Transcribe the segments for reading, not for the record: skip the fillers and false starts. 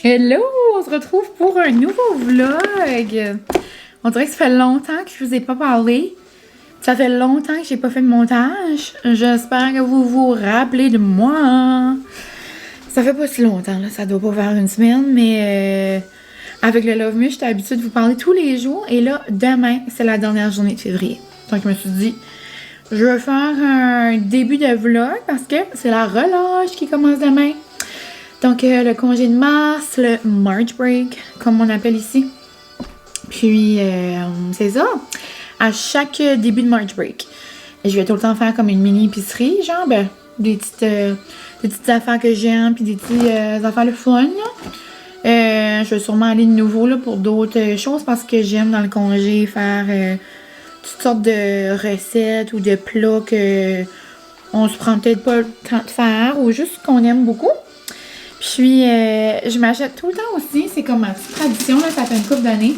Hello! On se retrouve pour un nouveau vlog! On dirait que ça fait longtemps que je vous ai pas parlé. Ça fait longtemps que j'ai pas fait de montage. J'espère que vous vous rappelez de moi. Ça fait pas si longtemps, là. Ça doit pas faire une semaine, mais avec le Love Me, j'étais habituée de vous parler tous les jours. Et là, demain, c'est la dernière journée de février. Donc, je me suis dit, je vais faire un début de vlog parce que c'est la relâche qui commence demain. Donc, le congé de mars, le March break, comme on appelle ici. Puis, c'est ça. À chaque début de March break, je vais tout le temps faire comme une mini épicerie, genre, des petites affaires que j'aime, puis des petits affaires le fun, là. Je vais sûrement aller de nouveau, là, pour d'autres choses, parce que j'aime, dans le congé, faire toutes sortes de recettes ou de plats que on se prend peut-être pas le temps de faire, ou juste qu'on aime beaucoup. Puis, je m'achète tout le temps aussi, c'est comme ma petite tradition, là, ça fait une couple d'années.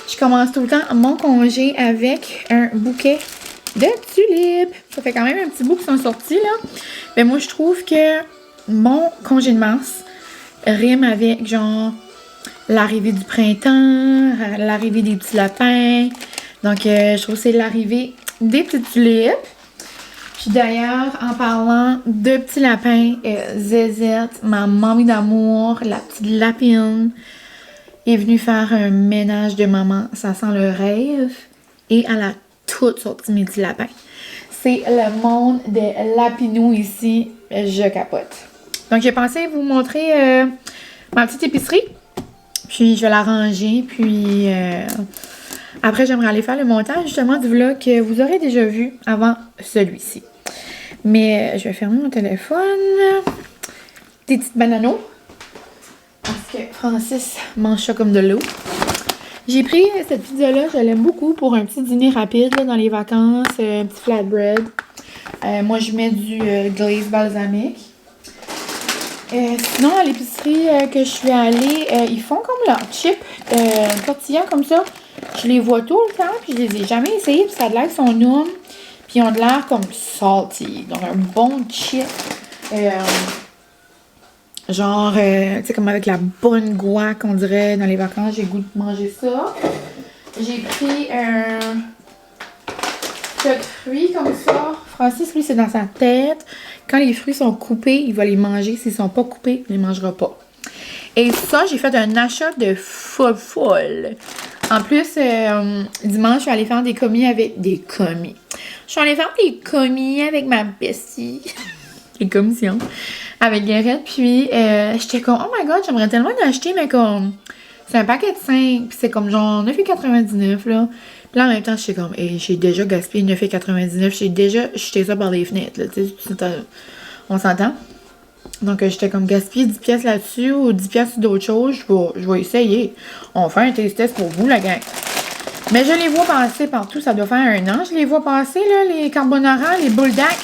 Je commence tout le temps mon congé avec un bouquet de tulipes. Ça fait quand même un petit bout qu'ils sont sortis, là. Mais moi, je trouve que mon congé de mars rime avec, genre, l'arrivée du printemps, l'arrivée des petits lapins. Donc, je trouve que c'est l'arrivée des petites tulipes. Puis d'ailleurs, en parlant de petits lapins, Zézette, ma mamie d'amour, la petite lapine, est venue faire un ménage de maman. Ça sent le rêve. Et elle a tout sorti mes petits lapins. C'est le monde des lapinous ici. Je capote. Donc, j'ai pensé vous montrer ma petite épicerie. Puis, je vais la ranger. Puis, après, j'aimerais aller faire le montage justement du vlog que vous aurez déjà vu avant celui-ci. Mais je vais fermer mon téléphone. Des petites bananos. Parce que Francis mange ça comme de l'eau. J'ai pris cette pizza-là, je l'aime beaucoup pour un petit dîner rapide là, dans les vacances. Un petit flatbread. Moi, je mets du glaze balsamique. Sinon, à l'épicerie que je suis allée, ils font comme leur chip tortilla comme ça. Je les vois tout le temps, puis je les ai jamais essayés, puis ça a l'air qu'ils sont noms. Puis ils ont de l'air comme salty. Donc un bon chip. Genre, tu sais, comme avec la bonne guac, on dirait, dans les vacances. J'ai le goût de manger ça. J'ai pris un fruit comme ça. Francis, lui, c'est dans sa tête. Quand les fruits sont coupés, il va les manger. S'ils sont pas coupés, il les mangera pas. Et ça, j'ai fait un achat de folle. En plus, dimanche, je suis allée faire des commis avec... Des commis. Je suis allée faire des commis avec ma bestie. Des commissions. Avec Guérette. Puis, j'étais comme, oh my god, j'aimerais tellement l'acheter, mais comme... C'est un paquet de 5. Puis c'est comme genre 9,99 là. Puis là, en même temps, j'étais comme, hey, j'ai déjà gaspillé 9,99. J'ai déjà jeté ça par les fenêtres, là. Tu sais, on s'entend? Donc, j'étais comme gaspiller 10 pièces là-dessus ou 10 pièces sur d'autres choses. Je vais essayer. On fait un taste test pour vous, la gang. Mais je les vois passer partout. Ça doit faire 1 an. Je les vois passer, là, les carbonara, les bulldacks.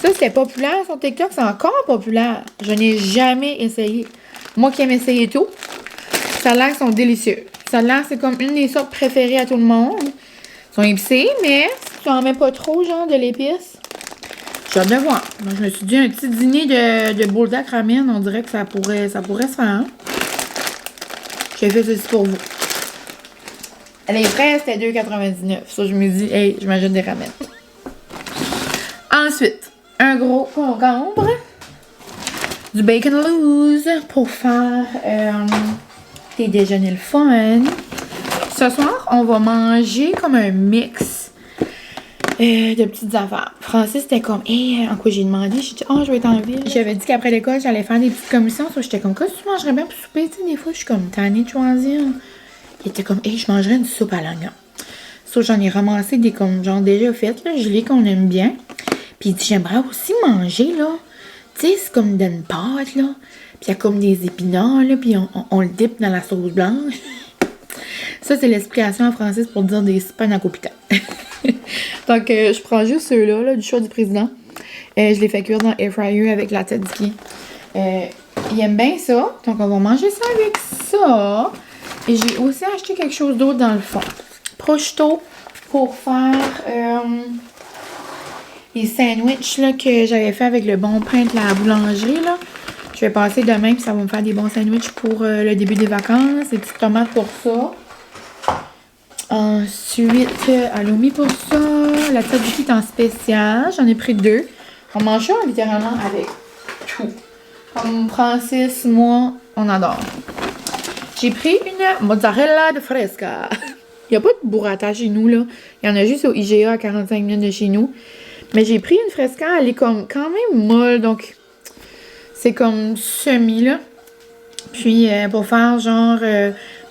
Ça, c'était populaire sur TikTok. C'est encore populaire. Je n'ai jamais essayé. Moi qui aime essayer tout, ça a l'air qu'ils sont délicieux. Ça a l'air c'est comme une des sortes préférées à tout le monde. Ils sont épicés, mais si tu en mets pas trop, genre, de l'épice, j'ai hâte de voir. Donc, je me suis dit, un petit dîner de bulldacks ramen, on dirait que ça pourrait se faire. Hein? J'ai fait ceci pour vous. Les frais, c'était 2,99. Ça, je me dis, hey, je m'achète des ramen. Ensuite, un gros concombre. Du bacon loose pour faire des déjeuners le fun. Ce soir, on va manger comme un mix de petites affaires. Francis était comme, en quoi j'ai demandé? J'ai dit, je vais être en ville. J'avais dit qu'après l'école, j'allais faire des petites commissions. J'étais comme, qu'est-ce que tu mangerais bien pour souper? Tu sais, des fois, je suis comme tannée de choisir. Il était comme, je mangerais une soupe à l'oignon. So, j'en ai ramassé des comme, genre déjà faites, là, gelées qu'on aime bien. Puis il dit, j'aimerais aussi manger, là. Tu sais, c'est comme d'une pâte, là. Puis il y a comme des épinards, là. Puis on le dip dans la sauce blanche. Ça, c'est l'explication en français pour dire des spanakopita. Donc, je prends juste ceux-là, là, du choix du président. Je les fais cuire dans air fryer avec la tzatziki. Il aime bien ça. Donc, on va manger ça avec ça. Et j'ai aussi acheté quelque chose d'autre dans le fond. Prosciutto pour faire les sandwichs là, que j'avais fait avec le bon pain de la boulangerie. Là. Je vais passer demain, puis ça va me faire des bons sandwichs pour le début des vacances. Des petites tomates pour ça. Ensuite, halloumi pour ça. La tzatziki est en spécial. J'en ai pris 2. On mange ça littéralement avec tout. Comme Francis, moi, on adore. J'ai pris une mozzarella de fresca. Il n'y a pas de burrata chez nous, là. Il y en a juste au IGA à 45 minutes de chez nous. Mais j'ai pris une fresca, elle est comme quand même molle, donc c'est comme semi, là. Puis pour faire genre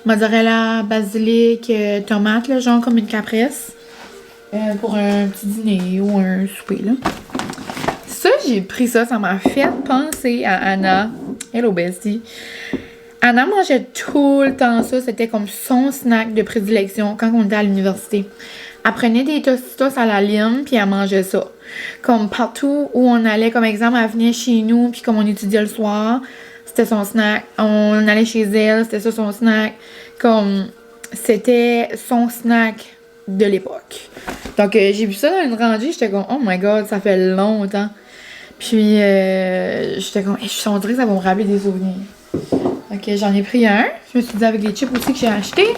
mozzarella, basilic, tomate, là, genre comme une caprese. Pour un petit dîner ou un souper, là. Ça, j'ai pris ça, ça m'a fait penser à Anna. Hello, bestie. Anna mangeait tout le temps ça, c'était comme son snack de prédilection quand on était à l'université. Elle prenait des tostitos à la lime, puis elle mangeait ça. Comme partout où on allait, comme exemple, elle venait chez nous, puis comme on étudiait le soir, c'était son snack. On allait chez elle, c'était ça son snack. Comme, c'était son snack de l'époque. Donc, j'ai vu ça dans une rangée, j'étais comme, oh my god, ça fait longtemps. Puis, j'étais comme, on dirait que ça va me rappeler des souvenirs. Ok, j'en ai pris un. Je me suis dit avec les chips aussi que j'ai acheté.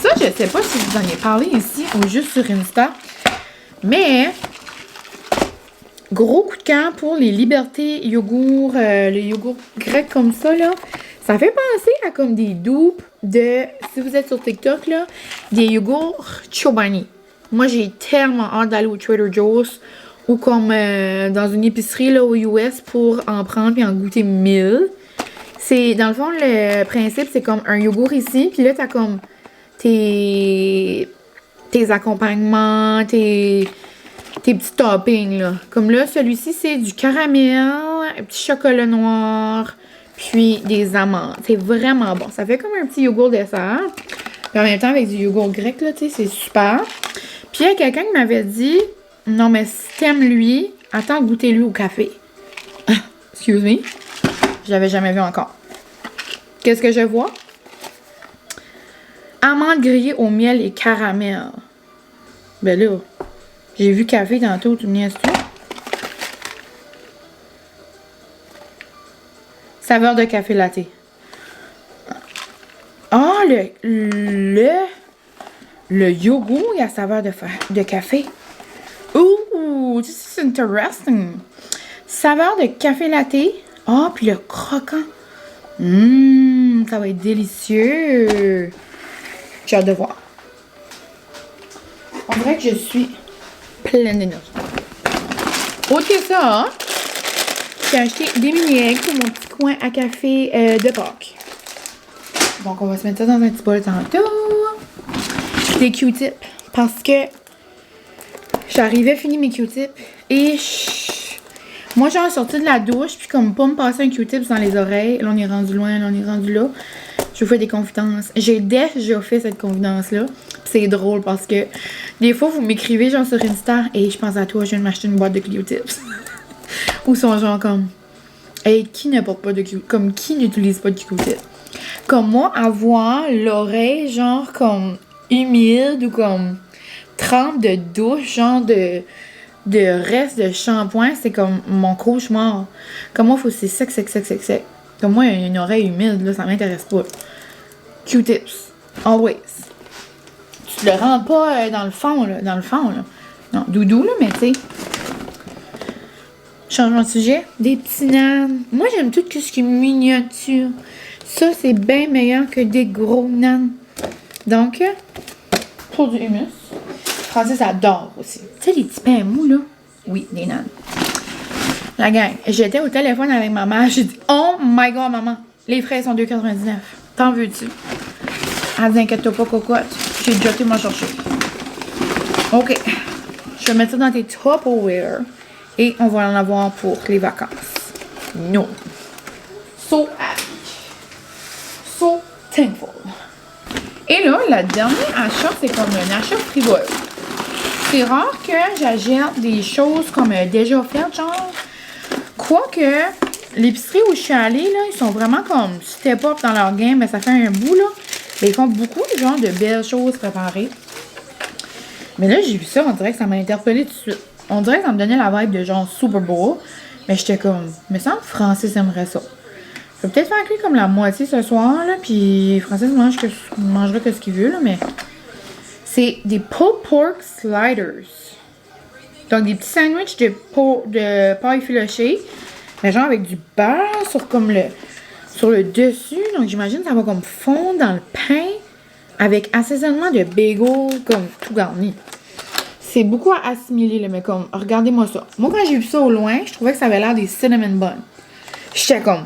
Ça, je sais pas si je vous en ai parlé ici ou juste sur Insta. Mais, gros coup de cœur pour les Liberté yogourt, les yogourts grecs comme ça, là. Ça fait penser à comme des dupes de, si vous êtes sur TikTok, là, des yogourts Chobani. Moi, j'ai tellement hâte d'aller au Trader Joe's ou comme dans une épicerie là, aux US pour en prendre et en goûter 1000. C'est, dans le fond, le principe, c'est comme un yogourt ici, puis là, t'as comme tes accompagnements, tes petits toppings, là. Comme là, celui-ci, c'est du caramel, un petit chocolat noir, puis des amandes. C'est vraiment bon. Ça fait comme un petit yogourt dessert. Puis en même temps, avec du yogourt grec, là, tu sais, c'est super. Puis il y a quelqu'un qui m'avait dit, non, mais si t'aimes lui, attends, goûtez-lui au café. Excuse me. Je l'avais jamais vu encore. Qu'est-ce que je vois? Amandes grillées au miel et caramel. Ben là, j'ai vu café tantôt, tu me niaises-tu? Saveur de café latte. Ah, le yogourt, il a saveur de café. Ouh, this is interesting. Saveur de café latte. Ah, puis le croquant. Ça va être délicieux. J'ai hâte de voir. On dirait que je suis pleine d'énergie. Autre que ça, j'ai acheté des mini-eggs pour mon petit coin à café de Pâques. Donc, on va se mettre ça dans un petit bol tantôt. Des Q-tips. Parce que j'arrivais à finir mes Q-tips et moi, j'ai sorti de la douche, puis comme pas me passer un Q-tips dans les oreilles. Là, on est rendu loin, là, on est rendu là. Je vous fais des confidences. J'ai déjà fait cette confidence-là. C'est drôle parce que des fois, vous m'écrivez genre sur Insta et je pense à toi, je viens de m'acheter une boîte de Q-tips. Ou sont genre comme, hey, qui ne porte pas de Q-tips? Comme qui n'utilise pas de Q-tips? Comme moi, avoir l'oreille genre comme humide ou comme trempe de douche, genre de reste de shampoing, c'est comme mon cauchemar. Comme moi, il faut que c'est sec. Comme moi, une oreille humide, là, ça m'intéresse pas. Q-tips. Always. Tu le rentres pas dans le fond, là. Non, doudou, là, mais tu sais. Changement de sujet. Des petits nanes. Moi, j'aime tout ce qui est miniature. Ça, c'est bien meilleur que des gros nanes. Donc, pour du humus. Francis adore aussi. Tu sais, les petits pains mous, là? Oui, des nanes. La gang, j'étais au téléphone avec ma mère. J'ai dit, oh my god, maman, les frais sont 2,99. T'en veux-tu? Elle dit, inquiète-toi pas, cocotte. J'ai déjà été m'en chercher. OK. Je vais mettre ça dans tes Tupperware. Et on va en avoir pour les vacances. No. So happy. So thankful. Et là, le dernier achat, c'est comme un achat frivole. C'est rare que j'achète des choses comme déjà faites, genre. Quoique, l'épicerie où je suis allée, là, ils sont vraiment comme step up dans leur game, mais ça fait un bout, là. Mais ils font beaucoup, genre, de belles choses préparées. Mais là, j'ai vu ça, on dirait que ça m'a interpellée tout de suite. On dirait que ça me donnait la vibe de genre Super Bowl. Mais j'étais comme, me semble que Francis aimerait ça. Je vais peut-être faire cuire comme la moitié ce soir, là, puis Francis mangera que ce qu'il veut, là, mais... C'est des pulled pork sliders. Donc, des petits sandwichs de paille filochée, mais genre avec du beurre sur le dessus. Donc, j'imagine que ça va comme fondre dans le pain avec assaisonnement de bagel comme tout garni. C'est beaucoup à assimiler, là, mais comme, regardez-moi ça. Moi, quand j'ai vu ça au loin, je trouvais que ça avait l'air des cinnamon buns. J'étais comme,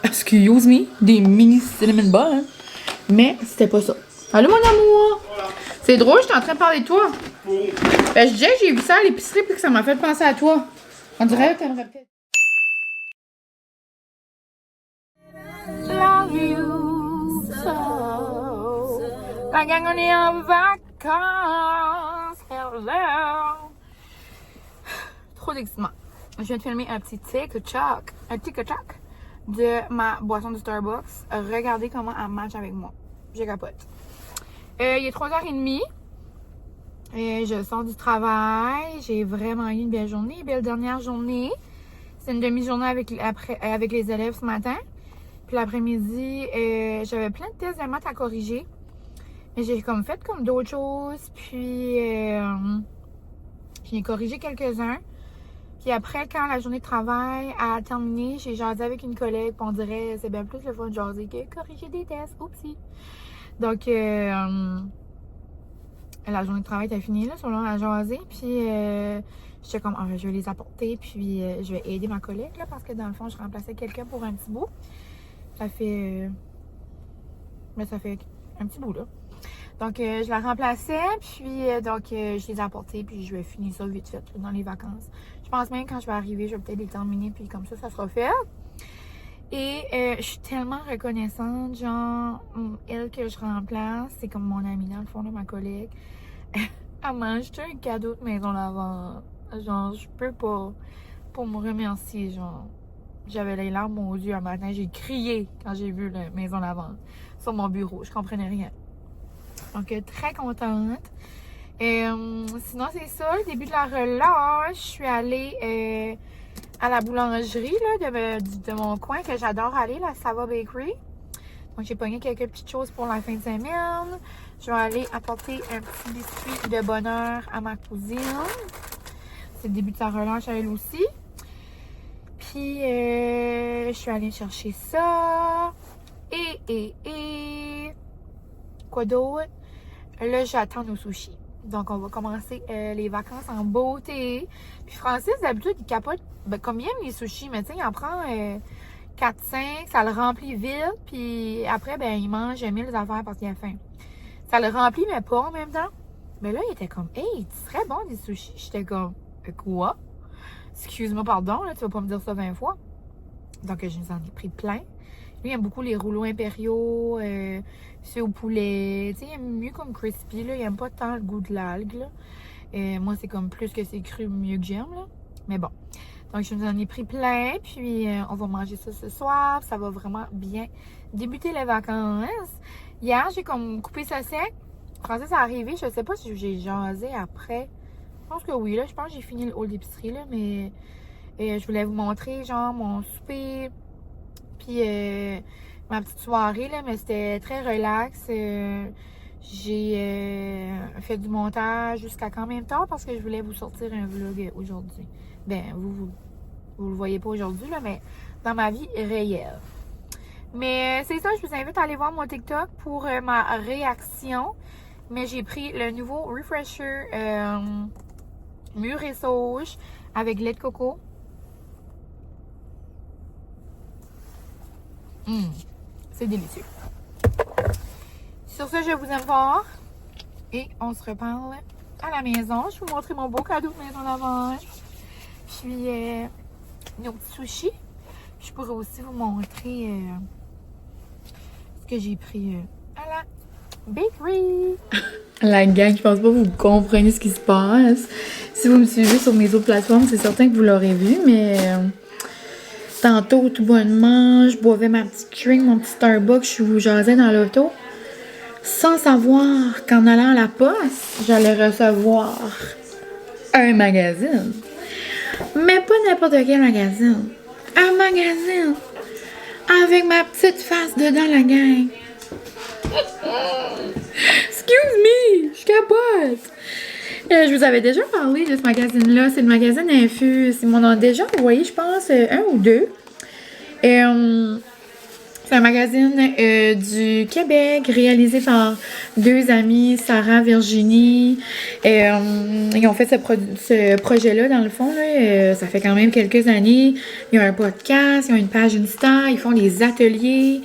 excuse me, des mini cinnamon buns. Mais c'était pas ça. Allô, mon amour! C'est drôle, j'étais en train de parler de toi. Ben, je disais que j'ai vu ça à l'épicerie puis que ça m'a fait penser à toi. On dirait que t'aimerais peut-être. Love you so. La gang, on est en vacances. Hello. Trop d'excitement. Je viens de filmer un petit TikTok de ma boisson de Starbucks. Regardez comment elle match avec moi. Je capote. Il est 3h30. Je sors du travail. J'ai vraiment eu une belle journée, une belle dernière journée. C'est une demi-journée avec les élèves ce matin. Puis l'après-midi, j'avais plein de tests de maths à corriger. Mais j'ai comme fait comme d'autres choses. Puis j'ai corrigé quelques-uns. Puis après, quand la journée de travail a terminé, j'ai jasé avec une collègue. Puis on dirait c'est bien plus le fun de jaser que corriger des tests. Oupsie! Donc, la journée de travail était finie, là, selon la jasée. Puis, j'étais comme, je vais les apporter. Puis, je vais aider ma collègue, là, parce que dans le fond, je remplaçais quelqu'un pour un petit bout. Ça fait un petit bout, là. Donc, je la remplaçais. Puis, je les ai apportés. Puis, je vais finir ça vite fait, là, dans les vacances. Je pense même quand je vais arriver, je vais peut-être les terminer. Puis, comme ça sera fait. Et je suis tellement reconnaissante, genre, elle que je remplace, c'est comme mon amie dans le fond, là, ma collègue. Elle m'a acheté un cadeau de maison lavante. Genre, je peux pas, pour me remercier, genre, j'avais les larmes aux yeux un matin, j'ai crié quand j'ai vu la maison lavante sur mon bureau, je comprenais rien. Donc, très contente. Sinon, c'est ça, le début de la relâche, je suis allée... à la boulangerie là, de mon coin que j'adore aller, la Sava Bakery. Donc, j'ai pogné quelques petites choses pour la fin de semaine. Je vais aller apporter un petit biscuit de bonheur à ma cousine. C'est le début de sa relâche à elle aussi. Puis, je suis allée chercher ça. Et... Quoi d'autre? Là, j'attends nos sushis. Donc, on va commencer les vacances en beauté. Puis Francis, d'habitude, il capote comme il aime les sushis. Mais tu sais, il en prend 4-5, ça le remplit vite. Puis après, ben il mange 1000 affaires parce qu'il a faim. Ça le remplit, mais pas en même temps. Mais là, il était comme, hey, tu serais bon des sushis. J'étais comme, quoi? Excuse-moi, pardon, là, tu vas pas me dire ça 20 fois. Donc, je nous en ai pris plein. Lui, il aime beaucoup les rouleaux impériaux, ceux au poulet. Tu sais, il aime mieux comme crispy, là. Il aime pas tant le goût de l'algue, là. Moi, c'est comme plus que c'est cru, mieux que j'aime, là. Mais bon. Donc, je nous en ai pris plein. Puis, on va manger ça ce soir. Ça va vraiment bien débuter les vacances. Hier, j'ai comme coupé ça sec. Francis est arrivé. Je sais pas si j'ai jasé après. Je pense que oui, là. Je pense que j'ai fini le haul d'épicerie, là. Mais je voulais vous montrer, genre, mon souper. Puis ma petite soirée, là, mais c'était très relax. J'ai fait du montage jusqu'à quand même tard parce que je voulais vous sortir un vlog aujourd'hui. Ben, vous le voyez pas aujourd'hui, là, mais dans ma vie réelle. Mais c'est ça, je vous invite à aller voir mon TikTok pour ma réaction. Mais j'ai pris le nouveau Refresher mûr et sauge avec lait de coco. C'est délicieux. Sur ce, je vous aime fort. Et on se reparle à la maison. Je vais vous montrer mon beau cadeau de maison lavage. Puis nos petits sushis. Je pourrais aussi vous montrer ce que j'ai pris à la bakery. La gang, je pense pas que vous comprenez ce qui se passe. Si vous me suivez sur mes autres plateformes, c'est certain que vous l'aurez vu, mais... tantôt, tout bonnement, je boivais ma petite drink, mon petit Starbucks, je vous jasais dans l'auto. Sans savoir qu'en allant à la poste, j'allais recevoir un magazine. Mais pas n'importe quel magazine. Un magazine avec ma petite face dedans, la gang. Excuse me, je capote. Je vous avais déjà parlé de ce magazine-là. C'est le magazine Infuse. Ils m'en ont déjà envoyé, je pense, un ou deux. C'est un magazine du Québec réalisé par deux amies, Sarah, Virginie. Ils ont fait ce projet-là, dans le fond. Là, ça fait quand même quelques années. Ils ont un podcast, ils ont une page Insta, ils font des ateliers.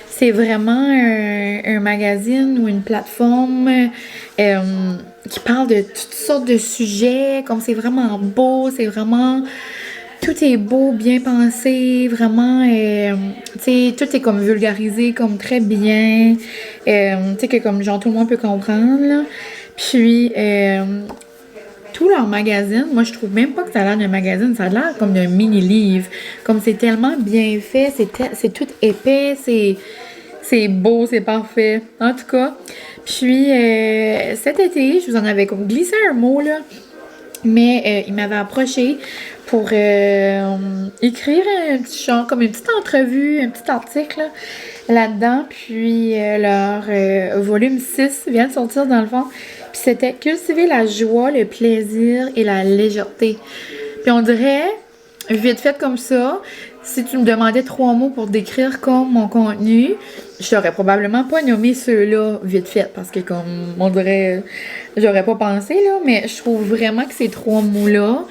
C'est vraiment un magazine ou une plateforme qui parle de toutes sortes de sujets. Comme c'est vraiment beau, c'est vraiment... Tout est beau, bien pensé, vraiment, tu sais, tout est comme vulgarisé, comme très bien, tu sais, que comme genre tout le monde peut comprendre, là. Puis, tout leur magazine, moi je trouve même pas que ça a l'air d'un magazine, ça a l'air comme d'un mini-livre. Comme c'est tellement bien fait, c'est tout épais, c'est beau, c'est parfait, en tout cas. Puis, cet été, je vous en avais comme glissé un mot, là, mais il m'avait approché pour écrire un petit genre, comme une petite entrevue, un petit article là-dedans. Puis leur volume 6 vient de sortir dans le fond. Puis c'était cultiver la joie, le plaisir et la légèreté. Puis on dirait, vite fait comme ça, si tu me demandais 3 mots pour décrire comme mon contenu, je t'aurais probablement pas nommé ceux-là vite fait parce que comme on dirait, j'aurais pas pensé là, mais je trouve vraiment que ces 3 mots-là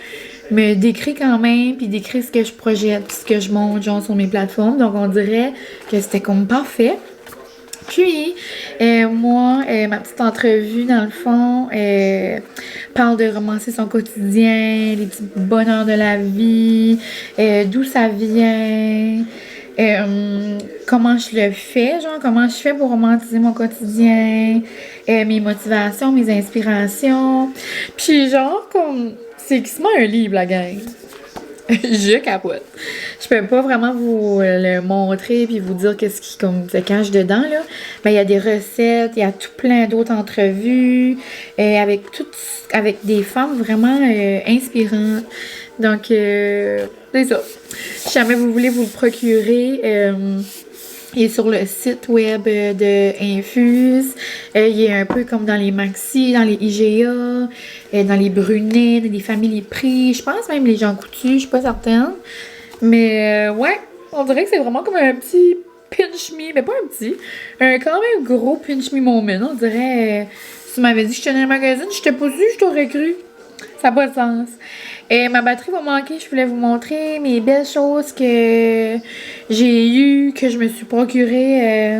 me décrit quand même, puis décrit ce que je projette, puis ce que je monte, genre, sur mes plateformes. Donc, on dirait que c'était comme parfait. Puis, moi, ma petite entrevue, dans le fond, parle de romancer son quotidien, les petits bonheurs de la vie, d'où ça vient, comment je le fais, genre, comment je fais pour romantiser mon quotidien, mes motivations, mes inspirations. Puis, genre, comme... C'est quasiment un livre, la gang. Je capote. Je peux pas vraiment vous le montrer puis vous dire qu'est-ce qui comme, se cache dedans, là. Mais il y a des recettes, il y a tout plein d'autres entrevues avec des femmes vraiment inspirantes. Donc, c'est ça. Si jamais vous voulez vous le procurer... il est sur le site web de Infuse. Il est un peu comme dans les Maxi, dans les IGA, dans les Brunet, dans les Family Prix. Je pense même les Jean Coutu, je suis pas certaine. Mais ouais, on dirait que c'est vraiment comme un petit pinch me, mais pas un petit. Un quand même gros pinch me moment. On dirait, si tu m'avais dit que je tenais un magazine, je t'ai pas su, je t'aurais cru. Ça n'a pas de sens. Et ma batterie va manquer. Je voulais vous montrer mes belles choses que j'ai eues, que je me suis procurées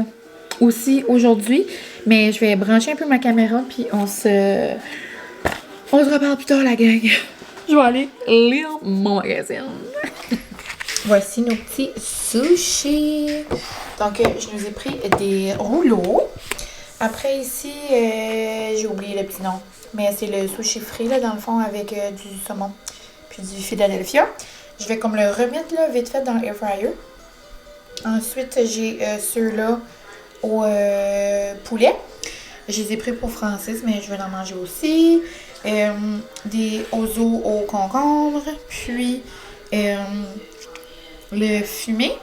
aussi aujourd'hui. Mais je vais brancher un peu ma caméra, puis on se reparle plus tard, la gang. Je vais aller lire mon magazine. Voici nos petits sushis. Donc, je nous ai pris des rouleaux. Après, ici, j'ai oublié le petit nom. Mais c'est le sushi frit, là, dans le fond, avec du saumon puis du Philadelphia. Je vais comme le remettre, là, vite fait dans l'air fryer. Ensuite, j'ai ceux-là au poulet. Je les ai pris pour Francis, mais je vais en manger aussi. Des oiseaux au concombre. Puis, le fumé.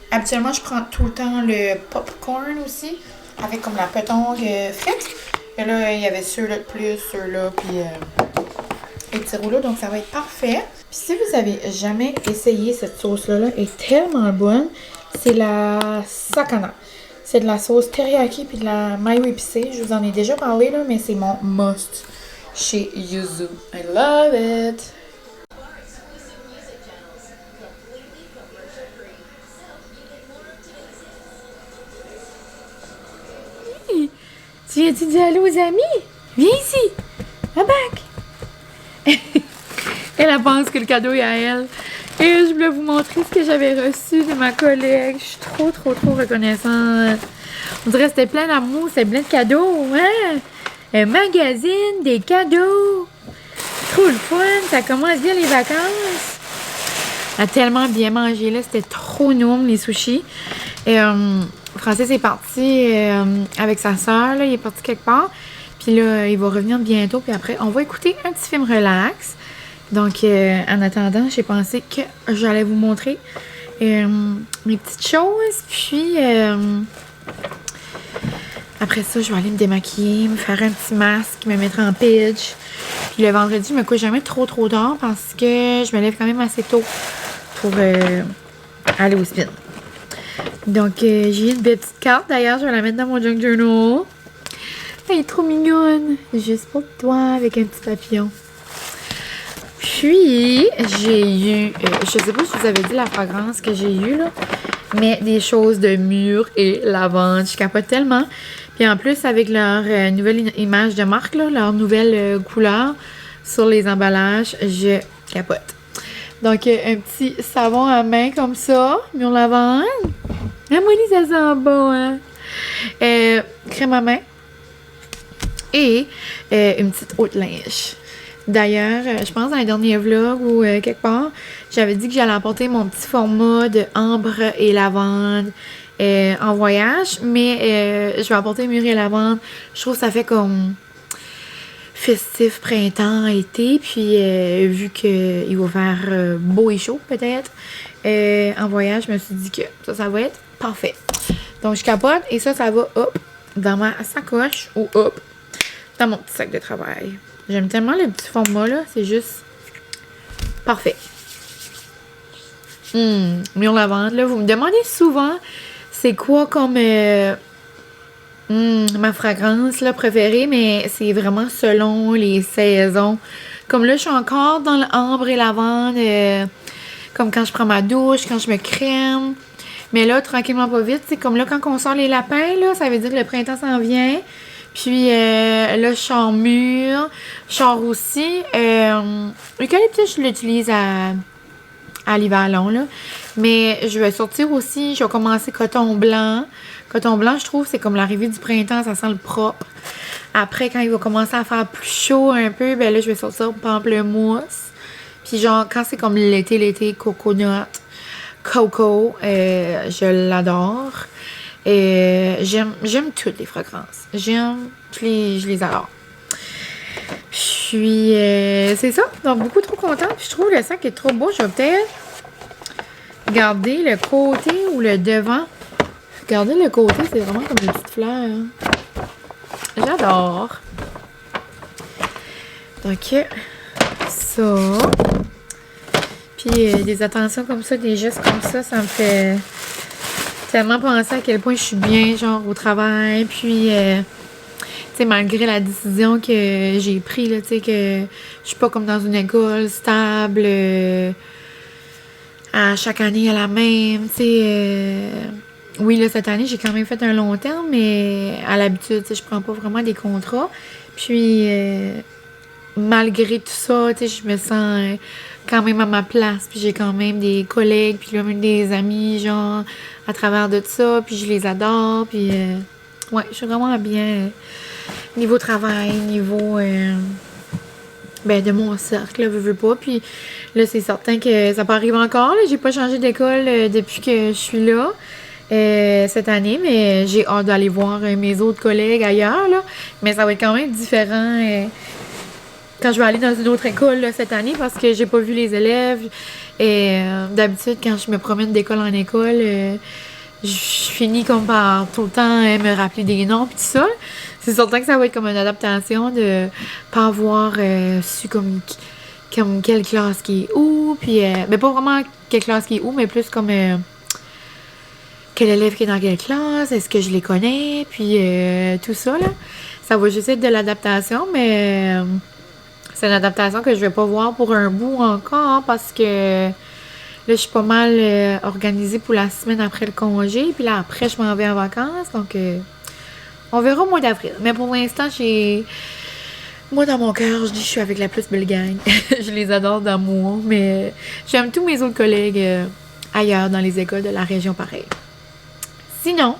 Habituellement, je prends tout le temps le popcorn aussi, avec comme la pétanque frite. Et là, il y avait ceux-là de plus, ceux-là, puis les petits rouleaux, donc ça va être parfait. Puis si vous avez jamais essayé cette sauce-là, elle est tellement bonne. C'est la sakana. C'est de la sauce teriyaki puis de la mayo épicée. Je vous en ai déjà parlé, là, mais c'est mon must chez Yuzu. I love it! Tu viens-tu dire allô aux amis? Viens ici! Va back! Elle pense que le cadeau est à elle. Et je voulais vous montrer ce que j'avais reçu de ma collègue. Je suis trop reconnaissante. On dirait que c'était plein d'amour, c'était plein de cadeaux, hein? Un magazine, des cadeaux. Trop le fun, ça commence bien les vacances. Elle a tellement bien mangé, là. C'était trop noum, les sushis. Et Francis est parti avec sa soeur, là. Il est parti quelque part. Puis là, il va revenir bientôt. Puis après, on va écouter un petit film relax. Donc, en attendant, j'ai pensé que j'allais vous montrer mes petites choses. Puis, après ça, je vais aller me démaquiller, me faire un petit masque, me mettre en pitch. Puis le vendredi, je me couche jamais trop tard parce que je me lève quand même assez tôt pour aller au spin. Donc, j'ai une belle petite carte. D'ailleurs, je vais la mettre dans mon junk journal. Elle est trop mignonne. Juste pour toi, avec un petit papillon. Puis, j'ai eu, je sais pas si je vous avais dit la fragrance que j'ai eue, là, mais des choses de mûre et lavande. Je capote tellement. Puis en plus, avec leur nouvelle image de marque, là, leur nouvelle couleur sur les emballages, je capote. Donc, un petit savon à main comme ça, mûre lavande. Ah, moi, ça sent bon, hein? Crème à main. Et une petite haute linge. D'ailleurs, je pense dans les derniers vlogs ou quelque part, j'avais dit que j'allais apporter mon petit format de ambre et lavande en voyage, mais je vais apporter mûre et lavande. Je trouve que ça fait comme festif printemps, été, puis vu qu'il va faire beau et chaud peut-être, en voyage, je me suis dit que ça va être parfait. Donc je capote et ça va hop dans ma sacoche ou hop dans mon petit sac de travail. J'aime tellement le petit format là, c'est juste parfait. Mûre lavande là, vous me demandez souvent c'est quoi comme ma fragrance là, préférée, mais c'est vraiment selon les saisons. Comme là, je suis encore dans l'ambre et lavande, comme quand je prends ma douche, quand je me crème. Mais là, tranquillement pas vite, c'est comme là, quand on sort les lapins, là, ça veut dire que le printemps s'en vient. Puis là, je sors mûre. Je sors aussi. L'eucalyptus, je l'utilise à l'hiver long, là. Mais je vais sortir aussi, je vais commencer coton blanc. Coton blanc, je trouve, c'est comme l'arrivée du printemps, ça sent le propre. Après, quand il va commencer à faire plus chaud un peu, ben là, je vais sortir pamplemousse. Puis genre, quand c'est comme l'été, coconut, coco, je l'adore. J'aime toutes les fragrances. Je les adore. Puis, c'est ça. Donc, beaucoup trop contente. Puis, je trouve le sac est trop beau. Je vais peut-être garder le côté ou le devant. Regardez le côté, c'est vraiment comme une petite fleur. Hein. J'adore. Donc, ça. Puis, des attentions comme ça, des gestes comme ça me fait tellement penser à quel point je suis bien, genre, au travail. Puis, tu sais, malgré la décision que j'ai prise, là, tu sais, que je suis pas comme dans une école stable, à chaque année à la même, tu sais. Oui, là, cette année, j'ai quand même fait un long terme, mais à l'habitude, tu sais, je prends pas vraiment des contrats. Puis, malgré tout ça, tu sais, je me sens quand même à ma place. Puis, j'ai quand même des collègues, puis là, même des amis, genre, à travers de tout ça. Puis, je les adore. Puis, ouais, je suis vraiment bien niveau travail, niveau, de mon cercle, là, veux pas. Puis, là, c'est certain que ça peut arriver encore, là. J'ai pas changé d'école depuis que je suis là. Cette année, mais j'ai hâte d'aller voir mes autres collègues ailleurs, là. Mais ça va être quand même différent quand je vais aller dans une autre école là, cette année parce que j'ai pas vu les élèves. Et d'habitude, quand je me promène d'école en école, je finis comme par tout le temps me rappeler des noms pis tout ça. C'est certain que ça va être comme une adaptation de pas avoir su comme quelle classe qui est où. Puis, mais pas vraiment quelle classe qui est où, mais plus comme... quel élève qui est dans quelle classe, est-ce que je les connais, puis tout ça, là. Ça va juste être de l'adaptation, mais c'est une adaptation que je vais pas voir pour un bout encore, parce que là, je suis pas mal organisée pour la semaine après le congé, puis là, après, je m'en vais en vacances, donc on verra au mois d'avril. Mais pour l'instant, moi, dans mon cœur, je dis que je suis avec la plus belle gang. Je les adore d'amour, mais j'aime tous mes autres collègues ailleurs, dans les écoles de la région, pareil. Sinon,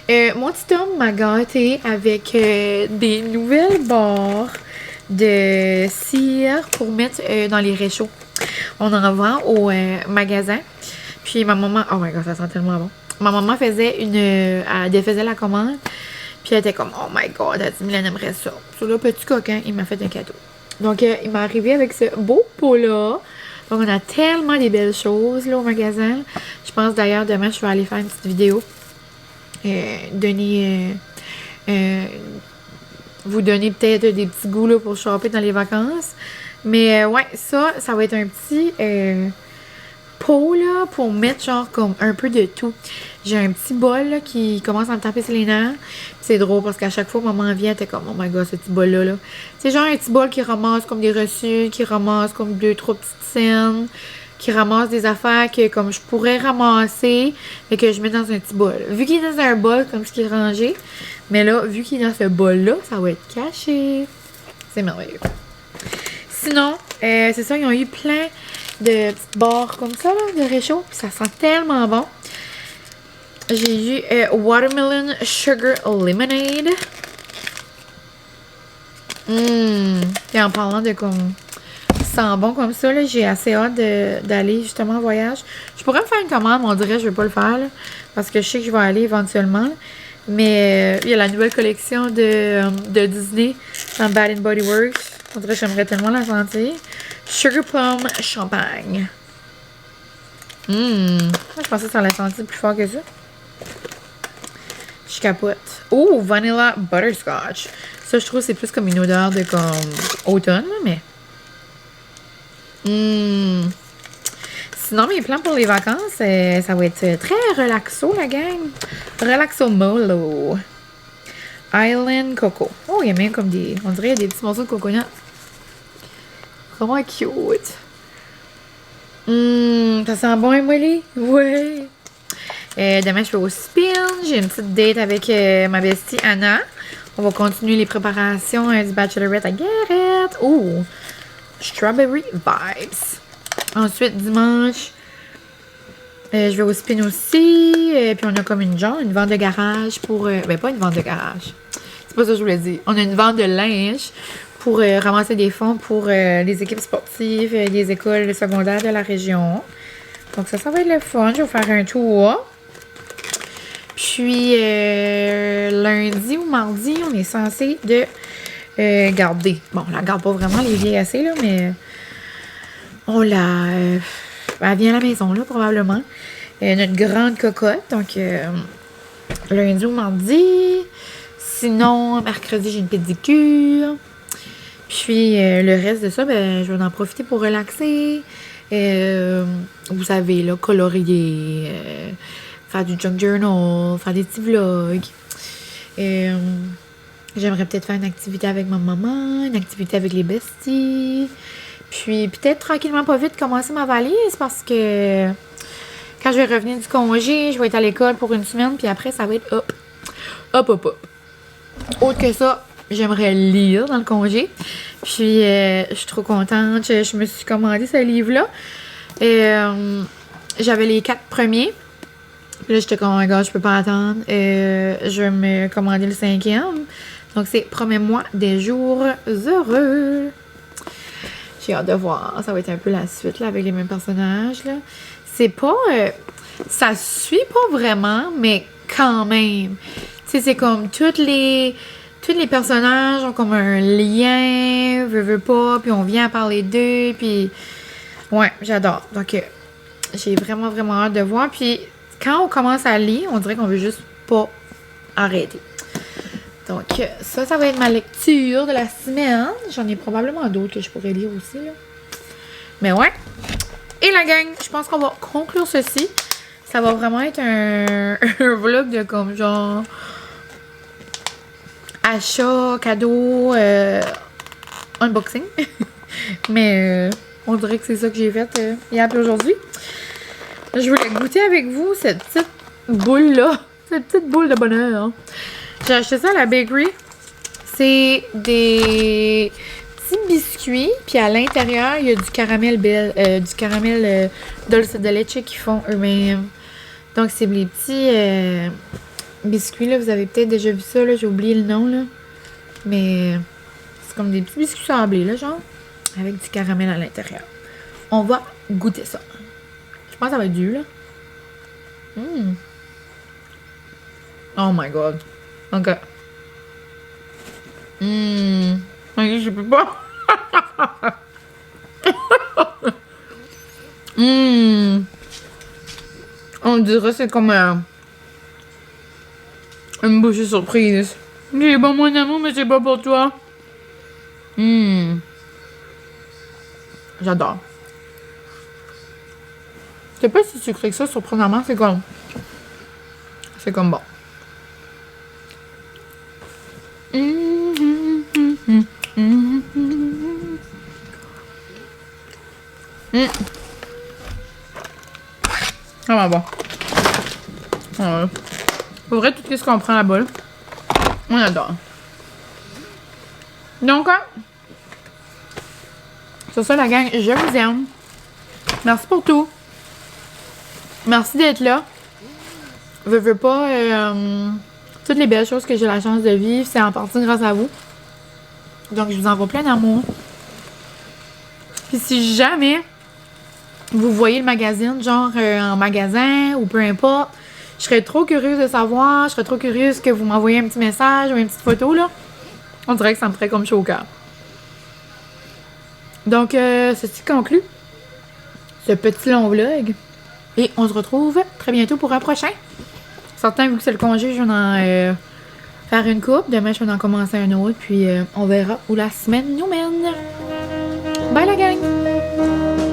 mon petit homme m'a gâté avec des nouvelles barres de cire pour mettre dans les réchauds. On en vend au magasin. Puis ma maman... Oh my god, ça sent tellement bon. Ma maman faisait elle défaisait la commande. Puis elle était comme, oh my god, elle dit, Mylène aimerait ça. Sur le petit coquin, il m'a fait un cadeau. Donc, il m'est arrivé avec ce beau pot-là. Donc, on a tellement des belles choses là au magasin. Je pense d'ailleurs, demain, je vais aller faire une petite vidéo. Vous donner peut-être des petits goûts là, pour shopper dans les vacances. Mais ouais, ça va être un petit pot là pour mettre genre comme un peu de tout. J'ai un petit bol là, qui commence à me taper sur les nerfs. C'est drôle parce qu'à chaque fois maman vient, t'es comme oh my god, ce petit bol là. C'est genre un petit bol qui ramasse comme des reçus, qui ramasse comme 2-3 petites scènes, qui ramasse des affaires que comme je pourrais ramasser et que je mets dans un petit bol. Vu qu'il est dans un bol comme ce qui est rangé, mais là, vu qu'il est dans ce bol là, ça va être caché. C'est merveilleux. Sinon, c'est ça, ils ont eu plein de petites barres comme ça, là, de réchaud. Puis ça sent tellement bon. J'ai eu Watermelon Sugar Lemonade. Et en parlant de comme sent bon comme ça, j'ai assez hâte d'aller justement en voyage. Je pourrais me faire une commande, mais on dirait que je vais pas le faire là, parce que je sais que je vais aller éventuellement. Là. Mais il y a la nouvelle collection de Disney dans Bath & Body Works. On dirait que j'aimerais tellement la sentir. Sugar Plum Champagne. Je pensais que ça allait sentir plus fort que ça. Je capote. Oh, Vanilla Butterscotch. Ça, je trouve c'est plus comme une odeur de comme automne, mais... Sinon, mes plans pour les vacances, ça va être très relaxo, la gang. Relaxo Molo. Island Coco. Oh, il y a même comme des... On dirait des petits morceaux de coconut. Vraiment cute. Ça sent bon, Emily? Ouais. Demain, je vais au spin. J'ai une petite date avec ma bestie Anna. On va continuer les préparations du Bachelorette à Garrett. Oh! Strawberry Vibes. Ensuite, dimanche, je vais au spin aussi. Puis on a comme une vente de garage pour... ben, pas une vente de garage. C'est pas ça que je voulais dire. On a une vente de linge pour ramasser des fonds pour les équipes sportives, les écoles secondaires de la région. Donc ça va être le fun. Je vais faire un tour. Puis lundi ou mardi, on est censé de garder. Bon, on la garde pas vraiment, les vieilles assez, là, mais on la... elle vient à la maison, là, probablement. Notre grande cocotte. Donc, lundi ou mardi. Sinon, mercredi, j'ai une pédicure. Puis, le reste de ça, ben, je vais en profiter pour relaxer. Vous savez, là, colorier, faire du junk journal, faire des petits vlogs. J'aimerais peut-être faire une activité avec ma maman, une activité avec les besties. Puis peut-être tranquillement, pas vite, commencer ma valise parce que quand je vais revenir du congé, je vais être à l'école pour une semaine. Puis après, ça va être hop, hop, hop, hop. Autre que ça, j'aimerais lire dans le congé. Puis je suis trop contente. Je me suis commandé ce livre-là. J'avais les 4 premiers. Puis là, j'étais comme, oh my god, je peux pas attendre. Je vais me commander le 5e. Donc, c'est Promets-moi des jours heureux. J'ai hâte de voir. Ça va être un peu la suite là, avec les mêmes personnages. Là. C'est pas... ça suit pas vraiment, mais quand même. Tu sais, c'est comme tous les personnages ont comme un lien, veut pas, puis on vient à parler d'eux, puis... Ouais, j'adore. Donc, j'ai vraiment, vraiment hâte de voir. Puis, quand on commence à lire, on dirait qu'on veut juste pas arrêter. Donc, ça va être ma lecture de la semaine. J'en ai probablement d'autres que je pourrais lire aussi, là. Mais ouais. Et la gang, je pense qu'on va conclure ceci. Ça va vraiment être un vlog de comme genre... achat, cadeau, unboxing. Mais on dirait que c'est ça que j'ai fait hier et aujourd'hui. Je voulais goûter avec vous cette petite boule-là. Cette petite boule de bonheur. Hein. J'ai acheté ça à la bakery. C'est des petits biscuits. Puis à l'intérieur, il y a du caramel dulce de leche qu'ils font eux-mêmes. Donc, c'est les petits biscuits. Là. Vous avez peut-être déjà vu ça. J'ai oublié le nom. Là. Mais c'est comme des petits biscuits sablés, là, genre. Avec du caramel à l'intérieur. On va goûter ça. Je pense que ça va être dur, là. Oh my god. Ok. Je peux pas. On dirait que c'est comme une bouchée surprise. J'ai pas mon amour, mais c'est pas pour toi. J'adore. C'est pas si sucré que ça, surprenamment, c'est comme... C'est comme bon. Vraiment bon. Ouais. Pour vrai, tout ce qu'on prend là-bas, là, on adore. Donc, c'est ça la gang, je vous aime. Merci pour tout. Merci d'être là. Veux pas, toutes les belles choses que j'ai la chance de vivre, c'est en partie grâce à vous. Donc, je vous envoie plein d'amour. Puis si jamais vous voyez le magazine, genre en magasin ou peu importe, je serais trop curieuse de savoir, je serais trop curieuse que vous m'envoyiez un petit message ou une petite photo, là. On dirait que ça me ferait comme chaud au cœur. Donc, ceci conclut ce petit long vlog. Et on se retrouve très bientôt pour un prochain. Certains, vu que c'est le congé, je vais en faire une coupe. Demain, je vais en commencer un autre. Puis, on verra où la semaine nous mène. Bye la gang!